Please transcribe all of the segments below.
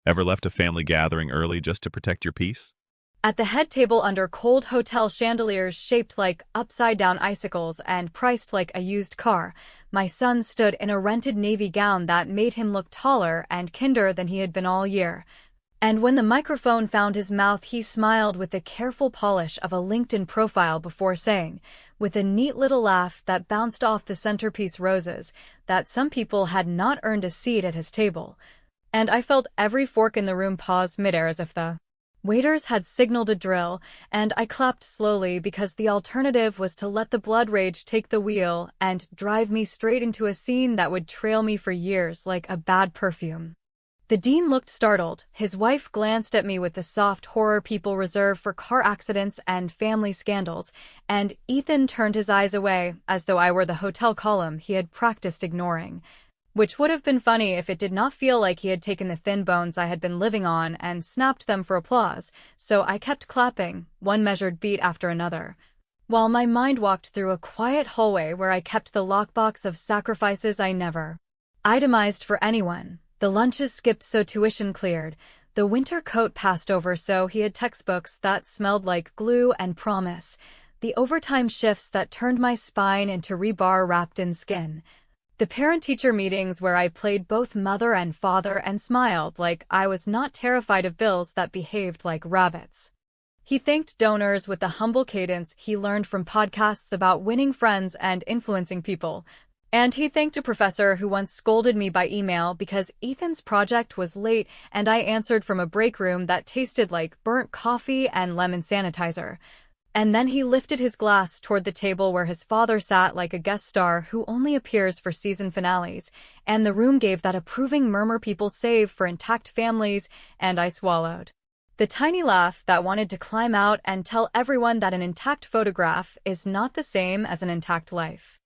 Ever left a family gathering early just to protect your peace? At the head table under cold hotel chandeliers shaped like upside-down icicles and priced like a used car, my son stood in a rented navy gown that made him look taller and kinder than he had been all year. And when the microphone found his mouth, he smiled with the careful polish of a LinkedIn profile before saying, with a neat little laugh that bounced off the centerpiece roses, that some people had not earned a seat at his table. And I felt every fork in the room pause midair as if the waiters had signaled a drill, and I clapped slowly because the alternative was to let the blood rage take the wheel and drive me straight into a scene that would trail me for years like a bad perfume. The dean looked startled. His wife glanced at me with the soft horror people reserve for car accidents and family scandals, and Ethan turned his eyes away as though I were the hotel column he had practiced ignoring. Which would have been funny if it did not feel like he had taken the thin bones I had been living on and snapped them for applause, so I kept clapping, one measured beat after another, while my mind walked through a quiet hallway where I kept the lockbox of sacrifices I never itemized for anyone. The lunches skipped so tuition cleared, the winter coat passed over so he had textbooks that smelled like glue and promise, the overtime shifts that turned my spine into rebar wrapped in skin. The parent-teacher meetings where I played both mother and father and smiled like I was not terrified of bills that behaved like rabbits. He thanked donors with the humble cadence he learned from podcasts about winning friends and influencing people. And he thanked a professor who once scolded me by email because Ethan's project was late and I answered from a break room that tasted like burnt coffee and lemon sanitizer. And then he lifted his glass toward the table where his father sat like a guest star who only appears for season finales, and the room gave that approving murmur people save for intact families, and I swallowed. The tiny laugh that wanted to climb out and tell everyone that an intact photograph is not the same as an intact life.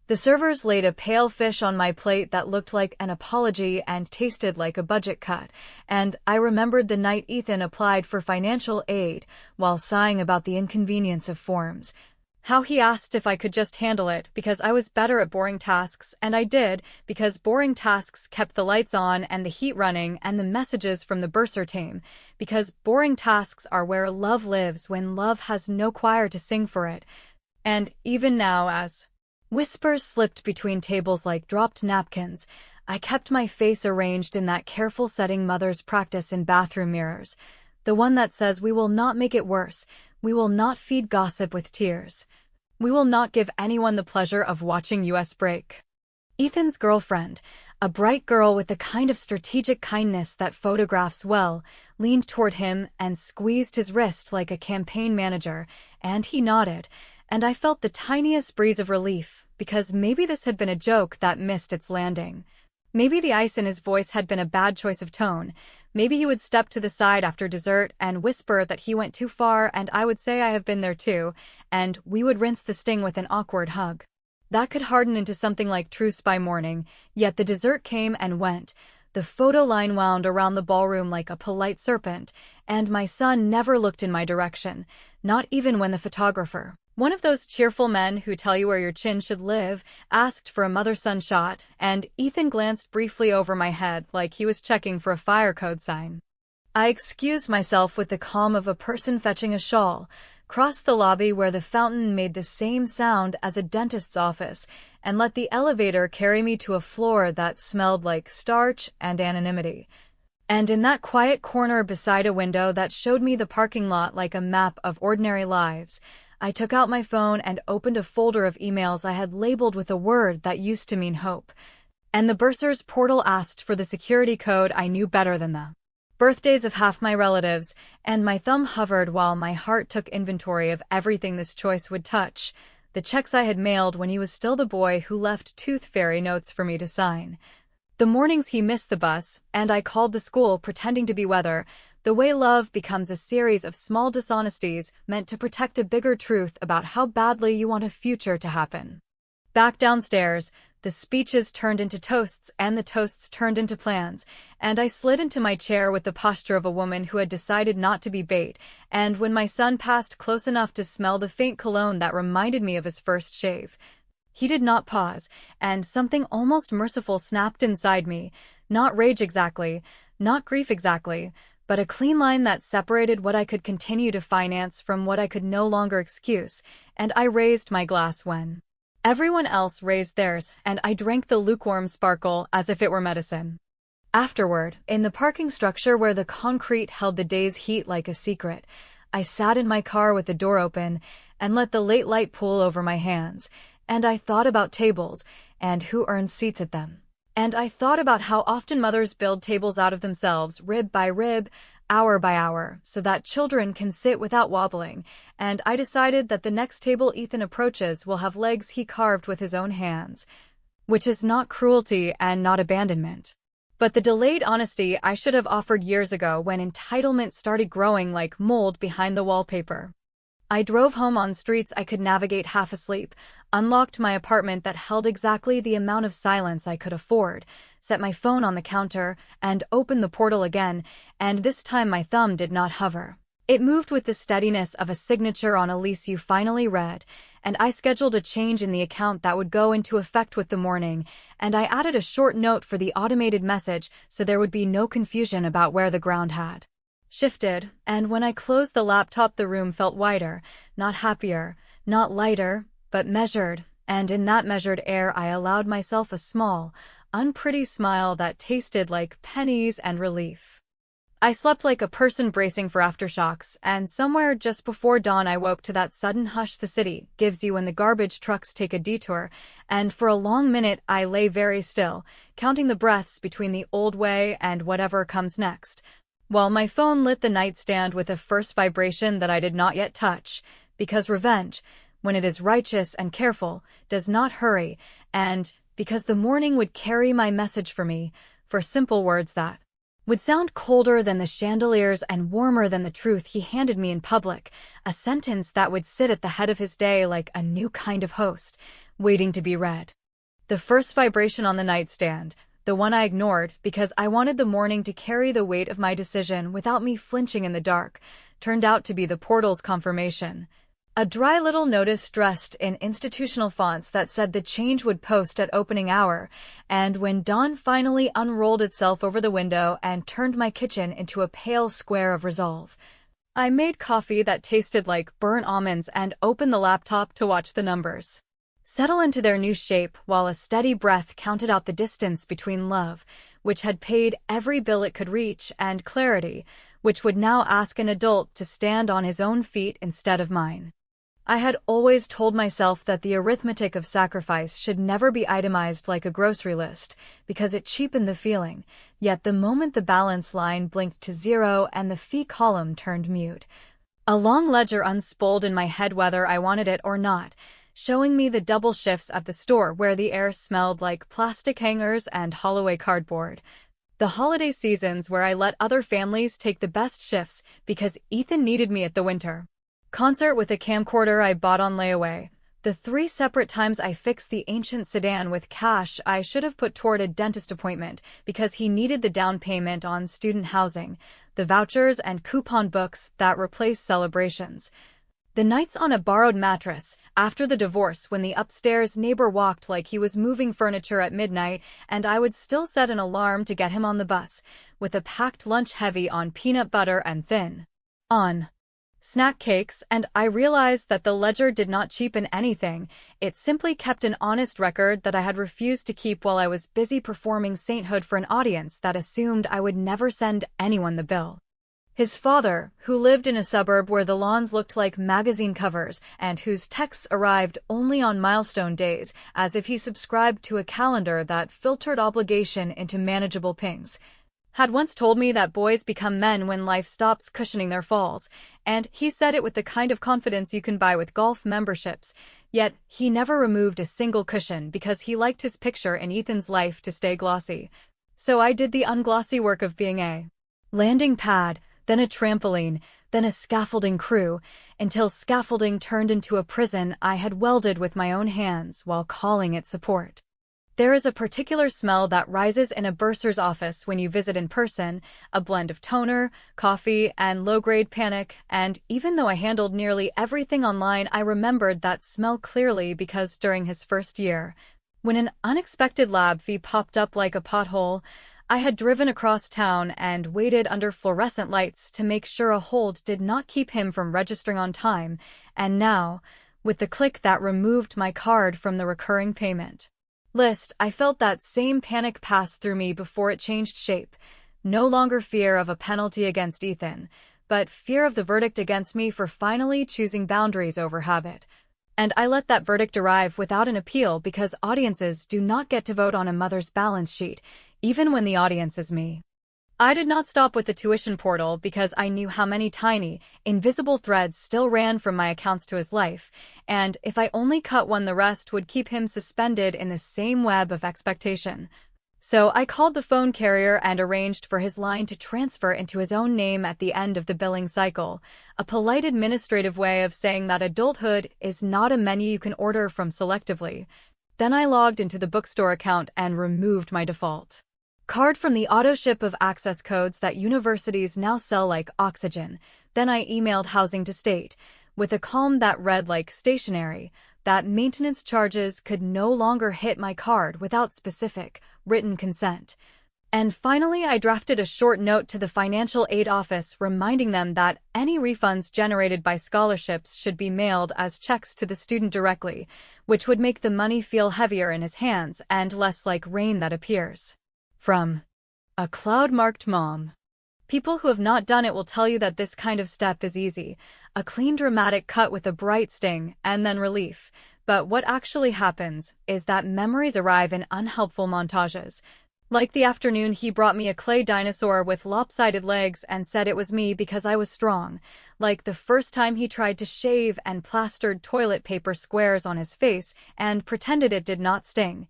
The servers laid a pale fish on my plate that looked like an apology and tasted like a budget cut, and I remembered the night Ethan applied for financial aid while sighing about the inconvenience of forms. How he asked if I could just handle it because I was better at boring tasks, and I did, because boring tasks kept the lights on and the heat running and the messages from the bursar team, because boring tasks are where love lives when love has no choir to sing for it. And even now, as whispers slipped between tables like dropped napkins, I kept my face arranged in that careful setting mothers practice in bathroom mirrors. The one that says we will not make it worse, we will not feed gossip with tears. We will not give anyone the pleasure of watching us break. Ethan's girlfriend, a bright girl with the kind of strategic kindness that photographs well, leaned toward him and squeezed his wrist like a campaign manager, and he nodded. And I felt the tiniest breeze of relief, because maybe this had been a joke that missed its landing. Maybe the ice in his voice had been a bad choice of tone. Maybe he would step to the side after dessert and whisper that he went too far, and I would say I have been there too, and we would rinse the sting with an awkward hug. That could harden into something like truce by morning, yet the dessert came and went. The photo line wound around the ballroom like a polite serpent, and my son never looked in my direction, not even when the photographer, one of those cheerful men who tell you where your chin should live, asked for a mother-son shot, and Ethan glanced briefly over my head like he was checking for a fire code sign. I excused myself with the calm of a person fetching a shawl, crossed the lobby where the fountain made the same sound as a dentist's office, and let the elevator carry me to a floor that smelled like starch and anonymity. And in that quiet corner beside a window that showed me the parking lot like a map of ordinary lives, I took out my phone and opened a folder of emails I had labeled with a word that used to mean hope. And the bursar's portal asked for the security code I knew better than the birthdays of half my relatives, and my thumb hovered while my heart took inventory of everything this choice would touch. The checks I had mailed when he was still the boy who left tooth fairy notes for me to sign. The mornings he missed the bus, and I called the school pretending to be weather. The way love becomes a series of small dishonesties meant to protect a bigger truth about how badly you want a future to happen. Back downstairs, the speeches turned into toasts and the toasts turned into plans, and I slid into my chair with the posture of a woman who had decided not to be bait, and when my son passed close enough to smell the faint cologne that reminded me of his first shave, he did not pause, and something almost merciful snapped inside me. Not rage exactly, Not grief exactly, but a clean line that separated what I could continue to finance from what I could no longer excuse, and I raised my glass when everyone else raised theirs, and I drank the lukewarm sparkle as if it were medicine. Afterward, in the parking structure where the concrete held the day's heat like a secret, I sat in my car with the door open and let the late light pool over my hands, and I thought about tables and who earned seats at them. And I thought about how often mothers build tables out of themselves, rib by rib, hour by hour, so that children can sit without wobbling, and I decided that the next table Ethan approaches will have legs he carved with his own hands, which is not cruelty and not abandonment. But the delayed honesty I should have offered years ago when entitlement started growing like mold behind the wallpaper. I drove home on streets I could navigate half asleep, unlocked my apartment that held exactly the amount of silence I could afford, set my phone on the counter, and opened the portal again, and this time my thumb did not hover. It moved with the steadiness of a signature on a lease you finally read, and I scheduled a change in the account that would go into effect with the morning, and I added a short note for the automated message so there would be no confusion about where the ground had shifted, and when I closed the laptop the room felt wider, not happier, not lighter, but measured, and in that measured air I allowed myself a small, unpretty smile that tasted like pennies and relief. I slept like a person bracing for aftershocks, and somewhere just before dawn I woke to that sudden hush the city gives you when the garbage trucks take a detour, and for a long minute I lay very still, counting the breaths between the old way and whatever comes next, while my phone lit the nightstand with a first vibration that I did not yet touch, because revenge, when it is righteous and careful, does not hurry, and because the morning would carry my message for me, for simple words that would sound colder than the chandeliers and warmer than the truth he handed me in public, a sentence that would sit at the head of his day like a new kind of host, waiting to be read. The first vibration on the nightstand, the one I ignored because I wanted the morning to carry the weight of my decision without me flinching in the dark, turned out to be the portal's confirmation. A dry little notice stressed in institutional fonts that said the change would post at opening hour, and when dawn finally unrolled itself over the window and turned my kitchen into a pale square of resolve, I made coffee that tasted like burnt almonds and opened the laptop to watch the numbers settle into their new shape while a steady breath counted out the distance between love, which had paid every bill it could reach, and clarity, which would now ask an adult to stand on his own feet instead of mine. I had always told myself that the arithmetic of sacrifice should never be itemized like a grocery list, because it cheapened the feeling, yet the moment the balance line blinked to zero and the fee column turned mute, a long ledger unspooled in my head whether I wanted it or not, showing me the double shifts at the store where the air smelled like plastic hangers and Holloway cardboard. The holiday seasons where I let other families take the best shifts because Ethan needed me at the winter concert with a camcorder I bought on layaway. The 3 separate times I fixed the ancient sedan with cash I should have put toward a dentist appointment because he needed the down payment on student housing, the vouchers and coupon books that replaced celebrations. The nights on a borrowed mattress, after the divorce when the upstairs neighbor walked like he was moving furniture at midnight and I would still set an alarm to get him on the bus, with a packed lunch heavy on peanut butter and thin on snack cakes, and I realized that the ledger did not cheapen anything, it simply kept an honest record that I had refused to keep while I was busy performing sainthood for an audience that assumed I would never send anyone the bill. His father, who lived in a suburb where the lawns looked like magazine covers and whose texts arrived only on milestone days, as if he subscribed to a calendar that filtered obligation into manageable pings, had once told me that boys become men when life stops cushioning their falls, and he said it with the kind of confidence you can buy with golf memberships, yet he never removed a single cushion because he liked his picture in Ethan's life to stay glossy. So I did the unglossy work of being a landing pad, then a trampoline, then a scaffolding crew, until scaffolding turned into a prison I had welded with my own hands while calling it support. There is a particular smell that rises in a bursar's office when you visit in person, a blend of toner, coffee, and low-grade panic, and even though I handled nearly everything online, I remembered that smell clearly because during his first year, when an unexpected lab fee popped up like a pothole, I had driven across town and waited under fluorescent lights to make sure a hold did not keep him from registering on time, and now, with the click that removed my card from the recurring payment list, I felt that same panic pass through me before it changed shape. No longer fear of a penalty against Ethan, but fear of the verdict against me for finally choosing boundaries over habit. And I let that verdict arrive without an appeal because audiences do not get to vote on a mother's balance sheet, even when the audience is me. I did not stop with the tuition portal because I knew how many tiny, invisible threads still ran from my accounts to his life, and if I only cut one, the rest would keep him suspended in the same web of expectation. So I called the phone carrier and arranged for his line to transfer into his own name at the end of the billing cycle, a polite administrative way of saying that adulthood is not a menu you can order from selectively. Then I logged into the bookstore account and removed my default card from the auto-ship of access codes that universities now sell like oxygen. Then I emailed housing to state, with a calm that read like stationery, that maintenance charges could no longer hit my card without specific, written consent. And finally, I drafted a short note to the financial aid office reminding them that any refunds generated by scholarships should be mailed as checks to the student directly, which would make the money feel heavier in his hands and less like rain that appears from a cloud-marked mom. People who have not done it will tell you that this kind of step is easy, a clean dramatic cut with a bright sting, and then relief. But what actually happens is that memories arrive in unhelpful montages. Like the afternoon he brought me a clay dinosaur with lopsided legs and said it was me because I was strong. Like the first time he tried to shave and plastered toilet paper squares on his face and pretended it did not sting.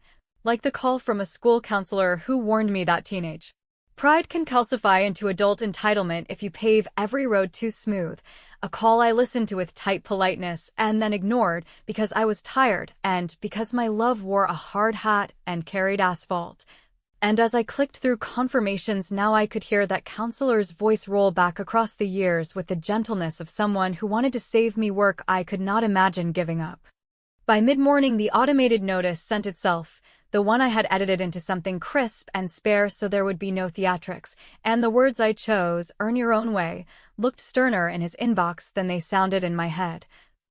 Like the call from a school counselor who warned me that teenage pride can calcify into adult entitlement if you pave every road too smooth, a call I listened to with tight politeness and then ignored because I was tired and because my love wore a hard hat and carried asphalt. And as I clicked through confirmations, now I could hear that counselor's voice roll back across the years with the gentleness of someone who wanted to save me work I could not imagine giving up. By mid-morning, the automated notice sent itself, the one I had edited into something crisp and spare so there would be no theatrics, and the words I chose, earn your own way, looked sterner in his inbox than they sounded in my head.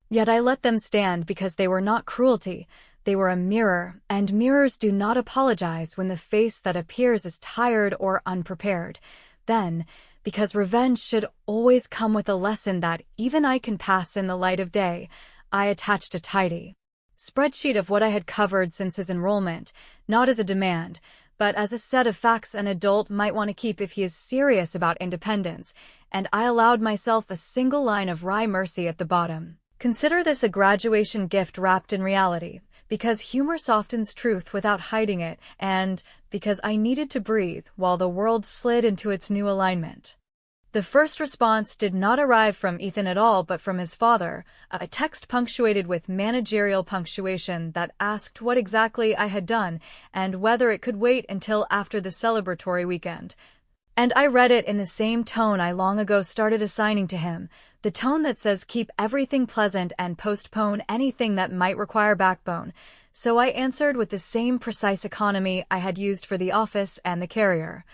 Yet I let them stand because they were not cruelty. They were a mirror, and mirrors do not apologize when the face that appears is tired or unprepared. Then, because revenge should always come with a lesson that even I can pass in the light of day, I attached a tidy spreadsheet of what I had covered since his enrollment, not as a demand, but as a set of facts an adult might want to keep if he is serious about independence, and I allowed myself a single line of wry mercy at the bottom. Consider this a graduation gift wrapped in reality, because humor softens truth without hiding it, and because I needed to breathe while the world slid into its new alignment. The first response did not arrive from Ethan at all, but from his father, a text punctuated with managerial punctuation that asked what exactly I had done and whether it could wait until after the celebratory weekend. And I read it in the same tone I long ago started assigning to him, the tone that says keep everything pleasant and postpone anything that might require backbone. So I answered with the same precise economy I had used for the office and the carrier,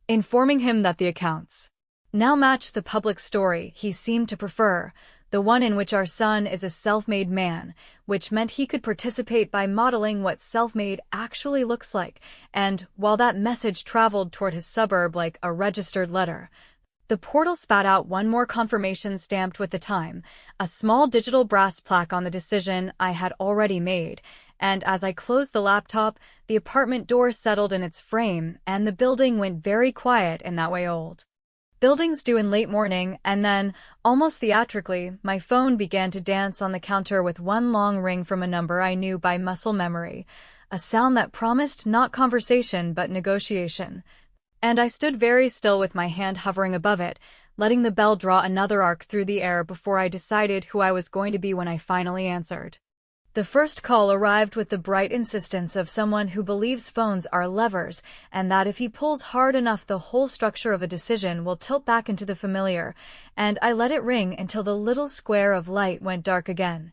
informing him that the accounts now match the public story he seemed to prefer, the one in which our son is a self-made man, which meant he could participate by modeling what self-made actually looks like, and while that message traveled toward his suburb like a registered letter, the portal spat out one more confirmation stamped with the time, a small digital brass plaque on the decision I had already made, and as I closed the laptop, the apartment door settled in its frame, and the building went very quiet in that way old buildings do in late morning, and then, almost theatrically, my phone began to dance on the counter with one long ring from a number I knew by muscle memory, a sound that promised not conversation but negotiation. And I stood very still with my hand hovering above it, letting the bell draw another arc through the air before I decided who I was going to be when I finally answered. The first call arrived with the bright insistence of someone who believes phones are levers, and that if he pulls hard enough the whole structure of a decision will tilt back into the familiar, and I let it ring until the little square of light went dark again.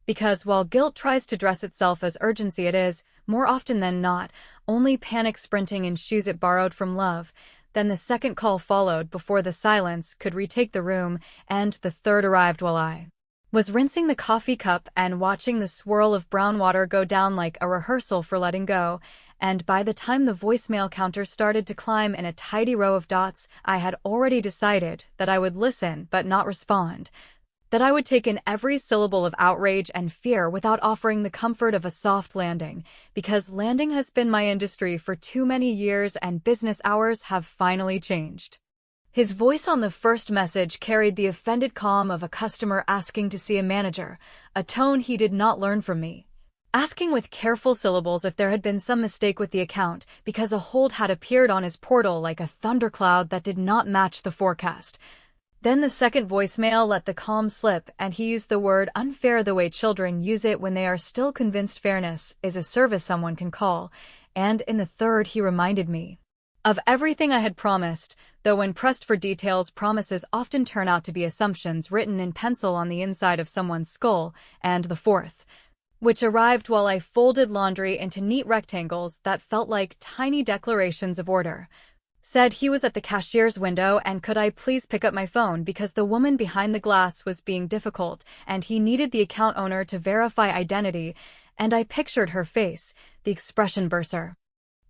Because while guilt tries to dress itself as urgency, it is, more often than not, only panic sprinting in shoes it borrowed from love. Then the second call followed before the silence could retake the room, and the third arrived while I was rinsing the coffee cup and watching the swirl of brown water go down like a rehearsal for letting go, and by the time the voicemail counter started to climb in a tidy row of dots, I had already decided that I would listen but not respond, that I would take in every syllable of outrage and fear without offering the comfort of a soft landing, because landing has been my industry for too many years and business hours have finally changed. His voice on the first message carried the offended calm of a customer asking to see a manager, a tone he did not learn from me. Asking with careful syllables if there had been some mistake with the account, because a hold had appeared on his portal like a thundercloud that did not match the forecast. Then the second voicemail let the calm slip, and he used the word unfair the way children use it when they are still convinced fairness is a service someone can call, and in the third he reminded me of everything I had promised, though when pressed for details, promises often turn out to be assumptions written in pencil on the inside of someone's skull, and the fourth, which arrived while I folded laundry into neat rectangles that felt like tiny declarations of order, said he was at the cashier's window and could I please pick up my phone because the woman behind the glass was being difficult and he needed the account owner to verify identity, and I pictured her face, the expression bursar.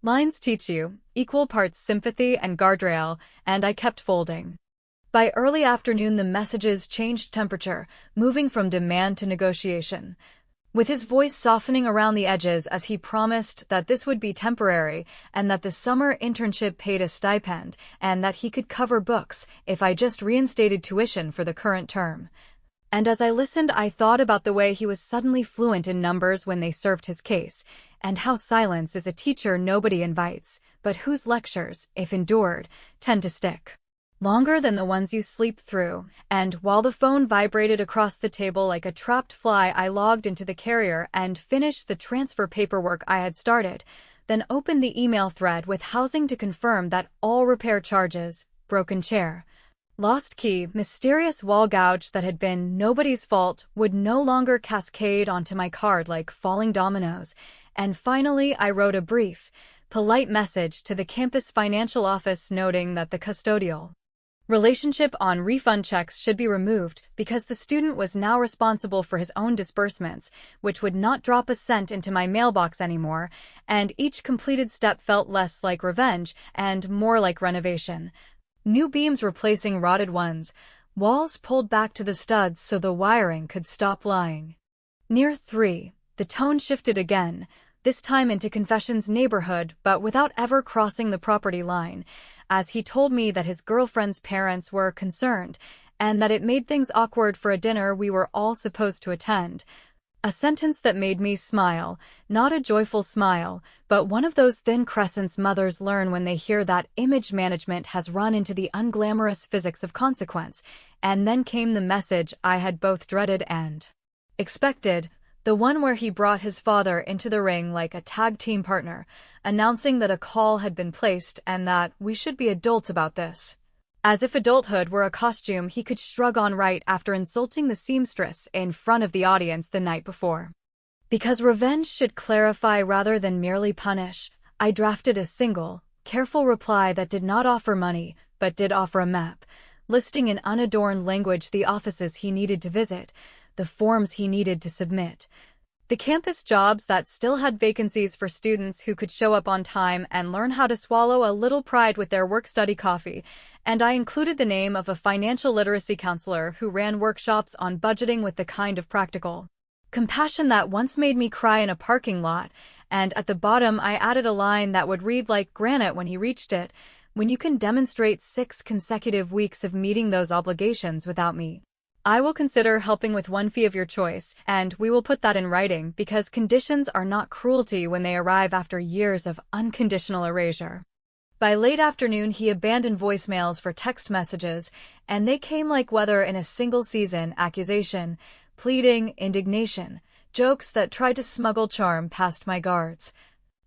Lines teach you, equal parts sympathy and guardrail, and I kept folding. By early afternoon the messages changed temperature, moving from demand to negotiation, with his voice softening around the edges as he promised that this would be temporary and that the summer internship paid a stipend and that he could cover books if I just reinstated tuition for the current term. And as I listened, I thought about the way he was suddenly fluent in numbers when they served his case, and how silence is a teacher nobody invites, but whose lectures, if endured, tend to stick longer than the ones you sleep through. And while the phone vibrated across the table like a trapped fly, I logged into the carrier and finished the transfer paperwork I had started, then opened the email thread with housing to confirm that all repair charges, broken chair, lost key, mysterious wall gouge that had been nobody's fault would no longer cascade onto my card like falling dominoes, and finally I wrote a brief, polite message to the campus financial office noting that the custodial relationship on refund checks should be removed because the student was now responsible for his own disbursements, which would not drop a cent into my mailbox anymore, and each completed step felt less like revenge and more like renovation. New beams replacing rotted ones, walls pulled back to the studs so the wiring could stop lying. Near 3, the tone shifted again, this time into Confession's neighborhood but without ever crossing the property line, as he told me that his girlfriend's parents were concerned and that it made things awkward for a dinner we were all supposed to attend. A sentence that made me smile, not a joyful smile, but one of those thin crescents mothers learn when they hear that image management has run into the unglamorous physics of consequence. And then came the message I had both dreaded and expected, the one where he brought his father into the ring like a tag team partner, announcing that a call had been placed and that we should be adults about this. As if adulthood were a costume he could shrug on right after insulting the seamstress in front of the audience the night before. Because revenge should clarify rather than merely punish, I drafted a single, careful reply that did not offer money, but did offer a map, listing in unadorned language the offices he needed to visit, the forms he needed to submit, the campus jobs that still had vacancies for students who could show up on time and learn how to swallow a little pride with their work-study coffee, and I included the name of a financial literacy counselor who ran workshops on budgeting with the kind of practical compassion that once made me cry in a parking lot, and at the bottom I added a line that would read like granite when he reached it, when you can demonstrate 6 consecutive weeks of meeting those obligations without me, I will consider helping with one fee of your choice, and we will put that in writing because conditions are not cruelty when they arrive after years of unconditional erasure. By late afternoon, he abandoned voicemails for text messages, and they came like weather in a single season: accusation, pleading, indignation, jokes that tried to smuggle charm past my guards.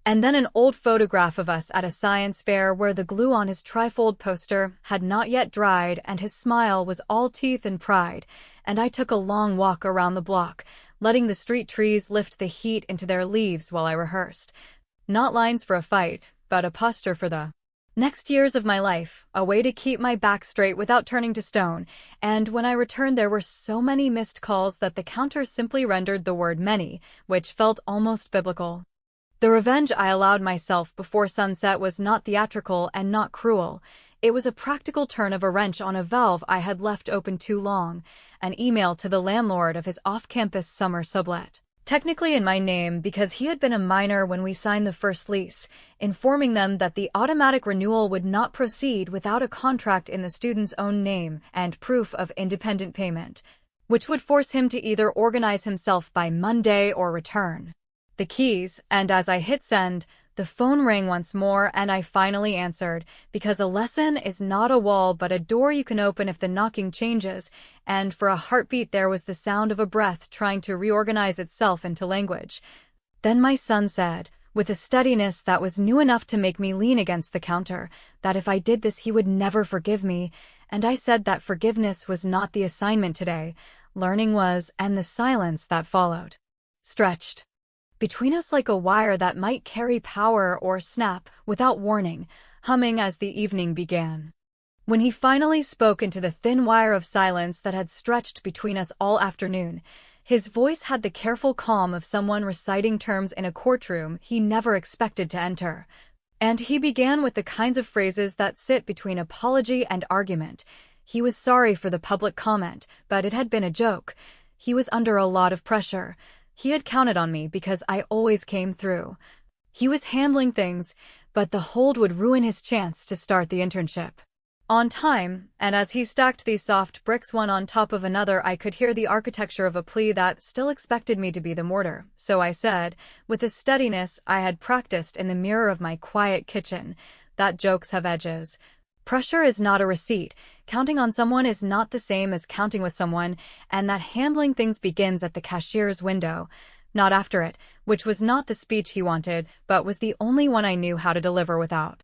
And then an old photograph of us at a science fair where the glue on his trifold poster had not yet dried and his smile was all teeth and pride, and I took a long walk around the block, letting the street trees lift the heat into their leaves while I rehearsed. Not lines for a fight, but a posture for the next years of my life, a way to keep my back straight without turning to stone. And when I returned, there were so many missed calls that the counter simply rendered the word many, which felt almost biblical. The revenge I allowed myself before sunset was not theatrical and not cruel. It was a practical turn of a wrench on a valve I had left open too long, an email to the landlord of his off-campus summer sublet, technically in my name because he had been a minor when we signed the first lease, informing them that the automatic renewal would not proceed without a contract in the student's own name and proof of independent payment, which would force him to either organize himself by Monday or return the keys. And as I hit send, the phone rang once more and I finally answered, because a lesson is not a wall but a door you can open if the knocking changes, and for a heartbeat there was the sound of a breath trying to reorganize itself into language. Then my son said, with a steadiness that was new enough to make me lean against the counter, that if I did this he would never forgive me, and I said that forgiveness was not the assignment today, learning was, and the silence that followed stretched between us like a wire that might carry power or snap without warning, humming as the evening began. When he finally spoke into the thin wire of silence that had stretched between us all afternoon, his voice had the careful calm of someone reciting terms in a courtroom he never expected to enter. And he began with the kinds of phrases that sit between apology and argument. He was sorry for the public comment, but it had been a joke. He was under a lot of pressure. He had counted on me because I always came through. He was handling things, but the hold would ruin his chance to start the internship on time, and as he stacked these soft bricks one on top of another, I could hear the architecture of a plea that still expected me to be the mortar. So I said, with a steadiness I had practiced in the mirror of my quiet kitchen, that jokes have edges. Pressure is not a receipt, counting on someone is not the same as counting with someone, and that handling things begins at the cashier's window, not after it, which was not the speech he wanted, but was the only one I knew how to deliver without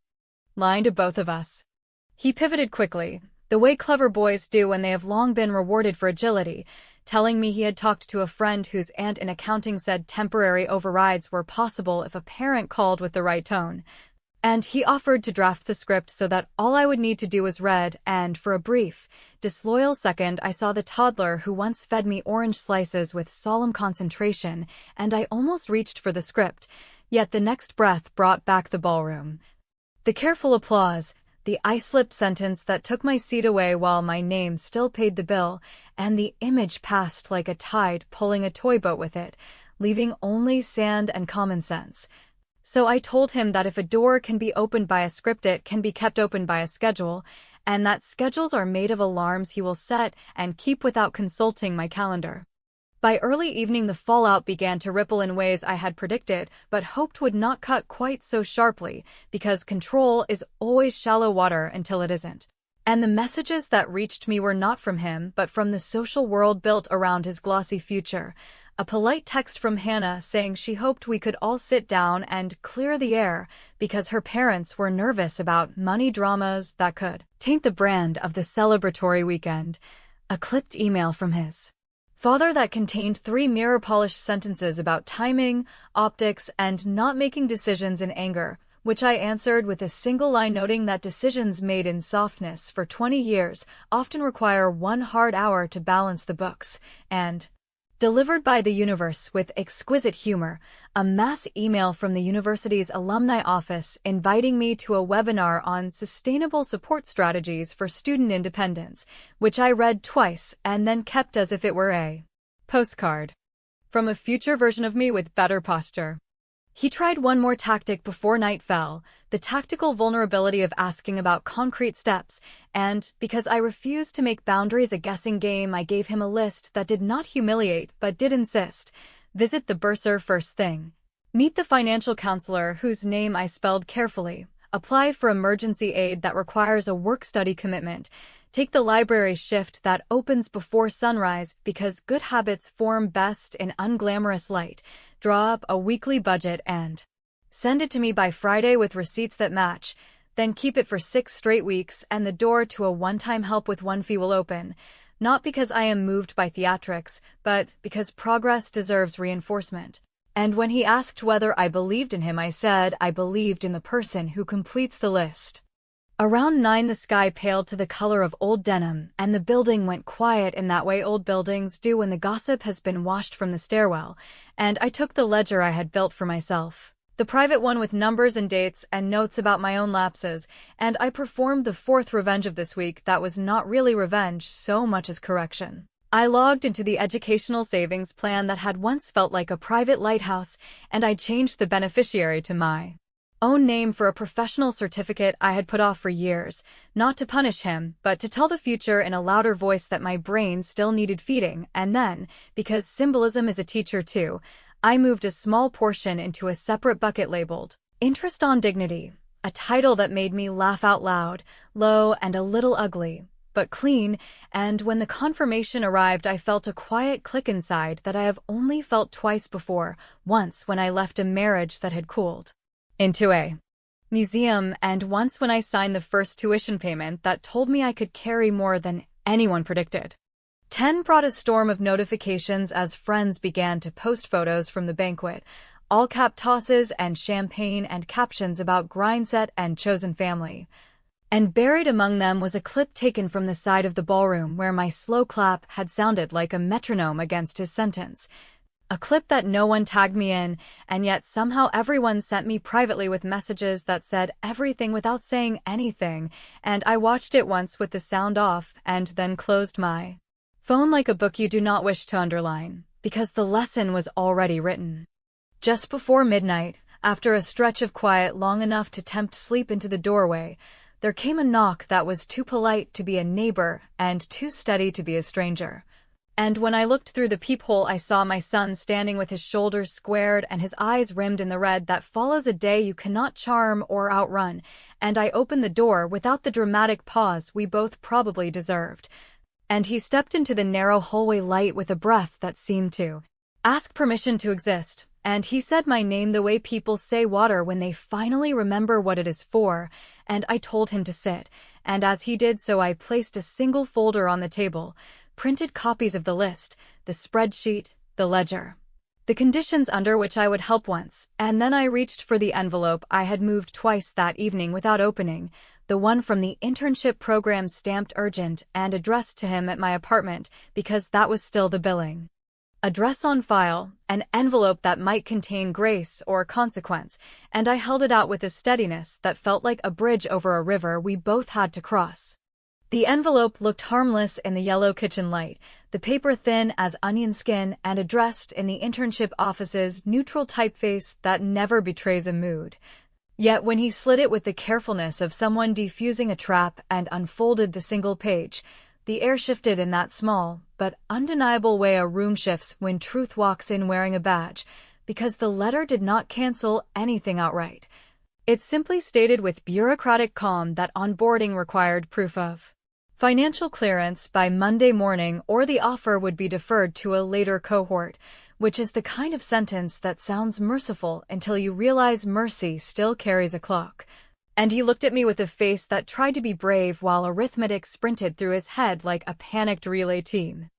lying to both of us. He pivoted quickly, the way clever boys do when they have long been rewarded for agility, telling me he had talked to a friend whose aunt in accounting said temporary overrides were possible if a parent called with the right tone. And he offered to draft the script so that all I would need to do was read, and for a brief, disloyal second I saw the toddler who once fed me orange slices with solemn concentration, and I almost reached for the script, yet the next breath brought back the ballroom. The careful applause, the ice-lipped sentence that took my seat away while my name still paid the bill, and the image passed like a tide pulling a toy boat with it, leaving only sand and common sense. So I told him that if a door can be opened by a script, it can be kept open by a schedule, and that schedules are made of alarms he will set and keep without consulting my calendar. By early evening the fallout began to ripple in ways I had predicted, but hoped would not cut quite so sharply, because control is always shallow water until it isn't. And the messages that reached me were not from him, but from the social world built around his glossy future. A polite text from Hannah saying she hoped we could all sit down and clear the air because her parents were nervous about money dramas that could taint the brand of the celebratory weekend. A clipped email from his father that contained 3 mirror-polished sentences about timing, optics, and not making decisions in anger, which I answered with a single line noting that decisions made in softness for 20 years often require 1 hard hour to balance the books, and delivered by the universe with exquisite humor, a mass email from the university's alumni office inviting me to a webinar on sustainable support strategies for student independence, which I read twice and then kept as if it were a postcard from a future version of me with better posture. He tried one more tactic before night fell, the tactical vulnerability of asking about concrete steps, and, because I refused to make boundaries a guessing game, I gave him a list that did not humiliate but did insist. Visit the bursar first thing. Meet the financial counselor whose name I spelled carefully. Apply for emergency aid that requires a work-study commitment. Take the library shift that opens before sunrise because good habits form best in unglamorous light. Draw up a weekly budget and send it to me by Friday with receipts that match. Then keep it for 6 straight weeks and the door to a one-time help with 1 fee will open. not because I am moved by theatrics, but because progress deserves reinforcement. And when he asked whether I believed in him, I said I believed in the person who completes the list. Around 9 the sky paled to the color of old denim, and the building went quiet in that way old buildings do when the gossip has been washed from the stairwell, and I took the ledger I had built for myself, the private one with numbers and dates and notes about my own lapses, and I performed the 4th revenge of this week that was not really revenge so much as correction. I logged into the educational savings plan that had once felt like a private lighthouse, and I changed the beneficiary to my own name for a professional certificate I had put off for years, not to punish him, but to tell the future in a louder voice that my brain still needed feeding, and then, because symbolism is a teacher too, I moved a small portion into a separate bucket labeled Interest on Dignity, a title that made me laugh out loud, low and a little ugly, but clean, and when the confirmation arrived I felt a quiet click inside that I have only felt twice before, once when I left a marriage that had cooled into a museum, and once when I signed the first tuition payment that told me I could carry more than anyone predicted. 10 brought a storm of notifications as friends began to post photos from the banquet, all cap tosses and champagne and captions about grindset and chosen family. And buried among them was a clip taken from the side of the ballroom where my slow clap had sounded like a metronome against his sentence. A clip that no one tagged me in, and yet somehow everyone sent me privately with messages that said everything without saying anything, and I watched it once with the sound off and then closed my phone like a book you do not wish to underline, because the lesson was already written. Just before midnight, after a stretch of quiet long enough to tempt sleep into the doorway, there came a knock that was too polite to be a neighbor and too steady to be a stranger. And when I looked through the peephole I saw my son standing with his shoulders squared and his eyes rimmed in the red that follows a day you cannot charm or outrun, and I opened the door without the dramatic pause we both probably deserved. And he stepped into the narrow hallway light with a breath that seemed to ask permission to exist, and he said my name the way people say water when they finally remember what it is for, and I told him to sit, and as he did so I placed a single folder on the table, printed copies of the list, the spreadsheet, the ledger, the conditions under which I would help once, and then I reached for the envelope I had moved twice that evening without opening, the one from the internship program stamped urgent and addressed to him at my apartment because that was still the billing address on file, an envelope that might contain grace or consequence, and I held it out with a steadiness that felt like a bridge over a river we both had to cross. The envelope looked harmless in the yellow kitchen light, the paper thin as onion skin and addressed in the internship office's neutral typeface that never betrays a mood. Yet when he slid it with the carefulness of someone defusing a trap and unfolded the single page, the air shifted in that small, but undeniable way a room shifts when truth walks in wearing a badge, because the letter did not cancel anything outright. It simply stated with bureaucratic calm that onboarding required proof of financial clearance by Monday morning or the offer would be deferred to a later cohort, which is the kind of sentence that sounds merciful until you realize mercy still carries a clock. And he looked at me with a face that tried to be brave while arithmetic sprinted through his head like a panicked relay team.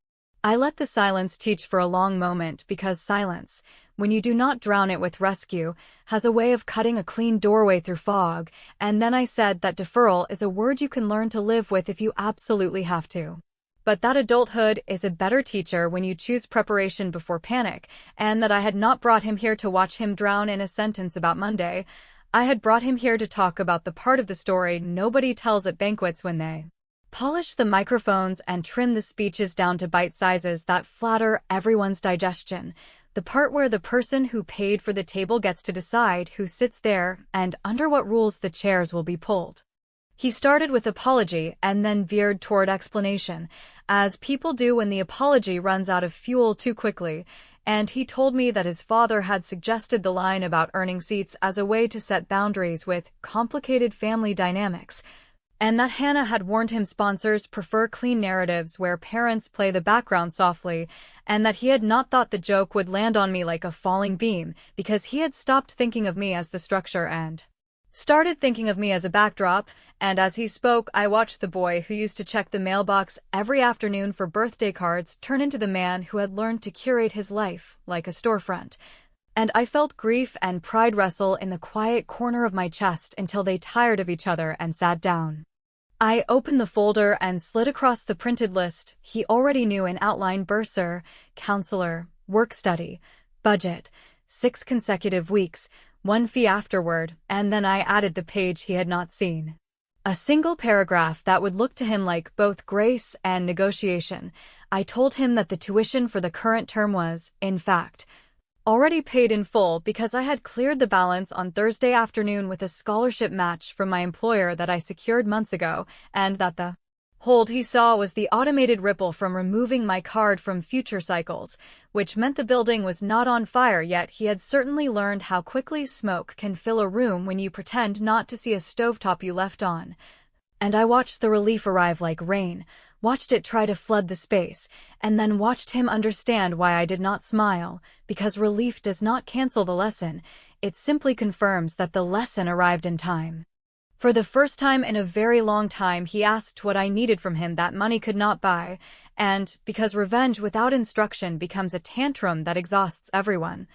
I let the silence teach for a long moment because silence, when you do not drown it with rescue, has a way of cutting a clean doorway through fog, and then I said that deferral is a word you can learn to live with if you absolutely have to. But that adulthood is a better teacher when you choose preparation before panic, and that I had not brought him here to watch him drown in a sentence about Monday. I had brought him here to talk about the part of the story nobody tells at banquets when they polish the microphones and trim the speeches down to bite sizes that flatter everyone's digestion, the part where the person who paid for the table gets to decide who sits there and under what rules the chairs will be pulled. He started with apology and then veered toward explanation, as people do when the apology runs out of fuel too quickly, and he told me that his father had suggested the line about earning seats as a way to set boundaries with complicated family dynamics, and that Hannah had warned him sponsors prefer clean narratives where parents play the background softly, and that he had not thought the joke would land on me like a falling beam because he had stopped thinking of me as the structure and started thinking of me as a backdrop, and as he spoke, I watched the boy who used to check the mailbox every afternoon for birthday cards turn into the man who had learned to curate his life like a storefront. And I felt grief and pride wrestle in the quiet corner of my chest until they tired of each other and sat down. I opened the folder and slid across the printed list. He already knew in outline: bursar, counselor, work study, budget, 6 consecutive weeks, 1 fee afterward, and then I added the page he had not seen. A single paragraph that would look to him like both grace and negotiation. I told him that the tuition for the current term was, in fact, already paid in full because I had cleared the balance on Thursday afternoon with a scholarship match from my employer that I secured months ago, and that the hold he saw was the automated ripple from removing my card from future cycles, which meant the building was not on fire yet. He had certainly learned how quickly smoke can fill a room when you pretend not to see a stovetop you left on. And I watched the relief arrive like rain, watched it try to flood the space, and then watched him understand why I did not smile, because relief does not cancel the lesson, it simply confirms that the lesson arrived in time. For the first time in a very long time, he asked what I needed from him that money could not buy, and, because revenge without instruction becomes a tantrum that exhausts everyone,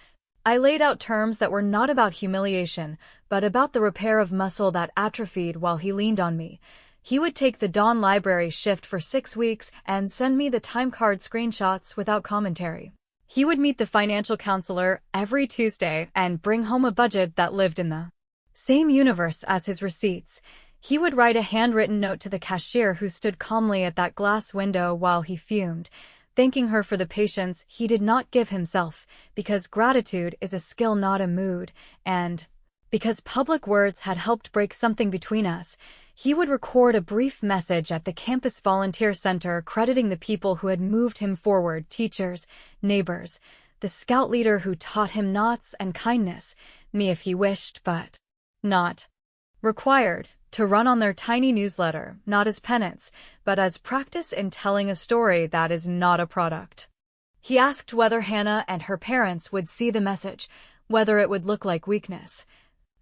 I laid out terms that were not about humiliation, but about the repair of muscle that atrophied while he leaned on me. He would take the dawn library shift for 6 weeks and send me the time card screenshots without commentary. He would meet the financial counselor every Tuesday and bring home a budget that lived in the same universe as his receipts. He would write a handwritten note to the cashier who stood calmly at that glass window while he fumed, thanking her for the patience he did not give himself, because gratitude is a skill, not a mood, and because public words had helped break something between us. He would record a brief message at the campus volunteer center crediting the people who had moved him forward: teachers, neighbors, the scout leader who taught him knots and kindness, me if he wished but not required to run on their tiny newsletter, not as penance, but as practice in telling a story that is not a product. He asked whether Hannah and her parents would see the message, whether it would look like weakness.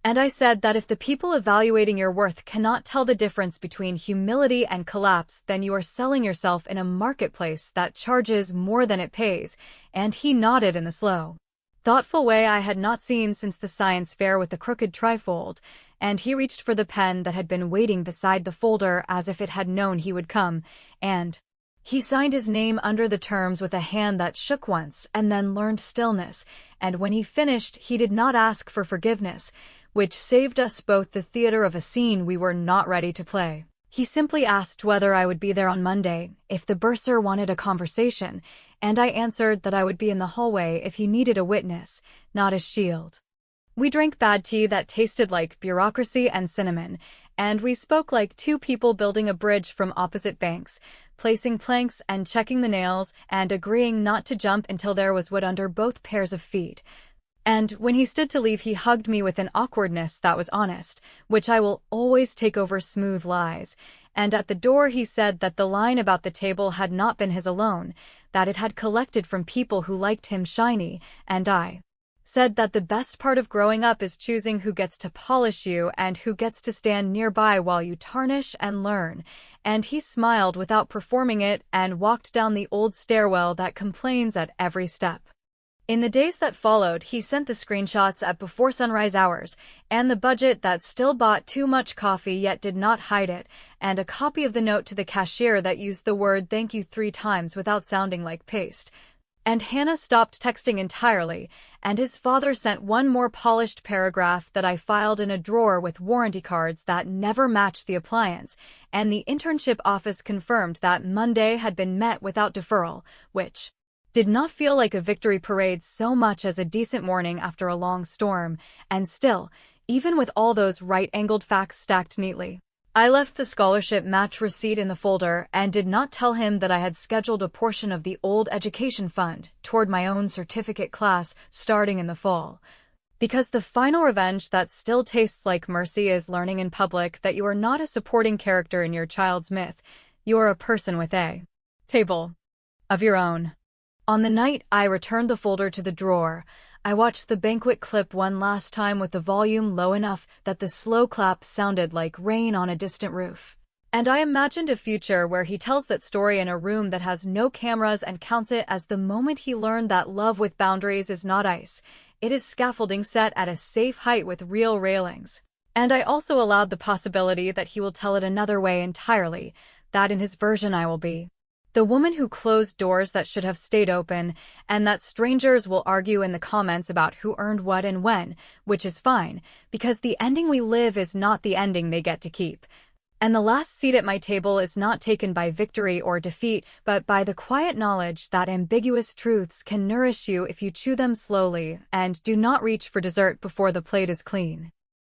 And I said that if the people evaluating your worth cannot tell the difference between humility and collapse, then you are selling yourself in a marketplace that charges more than it pays, and he nodded in the slow, thoughtful way I had not seen since the science fair with the crooked trifold, and he reached for the pen that had been waiting beside the folder as if it had known he would come, and he signed his name under the terms with a hand that shook once and then learned stillness, and when he finished he did not ask for forgiveness, which saved us both the theater of a scene we were not ready to play. He simply asked whether I would be there on Monday, if the bursar wanted a conversation, and I answered that I would be in the hallway if he needed a witness, not a shield. We drank bad tea that tasted like bureaucracy and cinnamon, and we spoke like two people building a bridge from opposite banks, placing planks and checking the nails and agreeing not to jump until there was wood under both pairs of feet. And when he stood to leave, he hugged me with an awkwardness that was honest, which I will always take over smooth lies. And at the door he said that the line about the table had not been his alone, that it had collected from people who liked him shiny, and I said that the best part of growing up is choosing who gets to polish you and who gets to stand nearby while you tarnish and learn. And he smiled without performing it and walked down the old stairwell that complains at every step. In the days that followed, he sent the screenshots at before sunrise hours, and the budget that still bought too much coffee yet did not hide it, and a copy of the note to the cashier that used the word thank you 3 times without sounding like paste. And Hannah stopped texting entirely, and his father sent one more polished paragraph that I filed in a drawer with warranty cards that never matched the appliance, and the internship office confirmed that Monday had been met without deferral, which did not feel like a victory parade so much as a decent morning after a long storm, and still, even with all those right-angled facts stacked neatly, I left the scholarship match receipt in the folder and did not tell him that I had scheduled a portion of the old education fund toward my own certificate class starting in the fall. Because the final revenge that still tastes like mercy is learning in public that you are not a supporting character in your child's myth, you are a person with a table of your own. On the night I returned the folder to the drawer, I watched the Banquet clip one last time with the volume low enough that the slow clap sounded like rain on a distant roof. And I imagined a future where he tells that story in a room that has no cameras and counts it as the moment he learned that love with boundaries is not ice. It is scaffolding set at a safe height with real railings. And I also allowed the possibility that he will tell it another way entirely, that in his version I will be the woman who closed doors that should have stayed open, and that strangers will argue in the comments about who earned what and when, which is fine, because the ending we live is not the ending they get to keep. And the last seat at my table is not taken by victory or defeat, but by the quiet knowledge that ambiguous truths can nourish you if you chew them slowly, and do not reach for dessert before the plate is clean.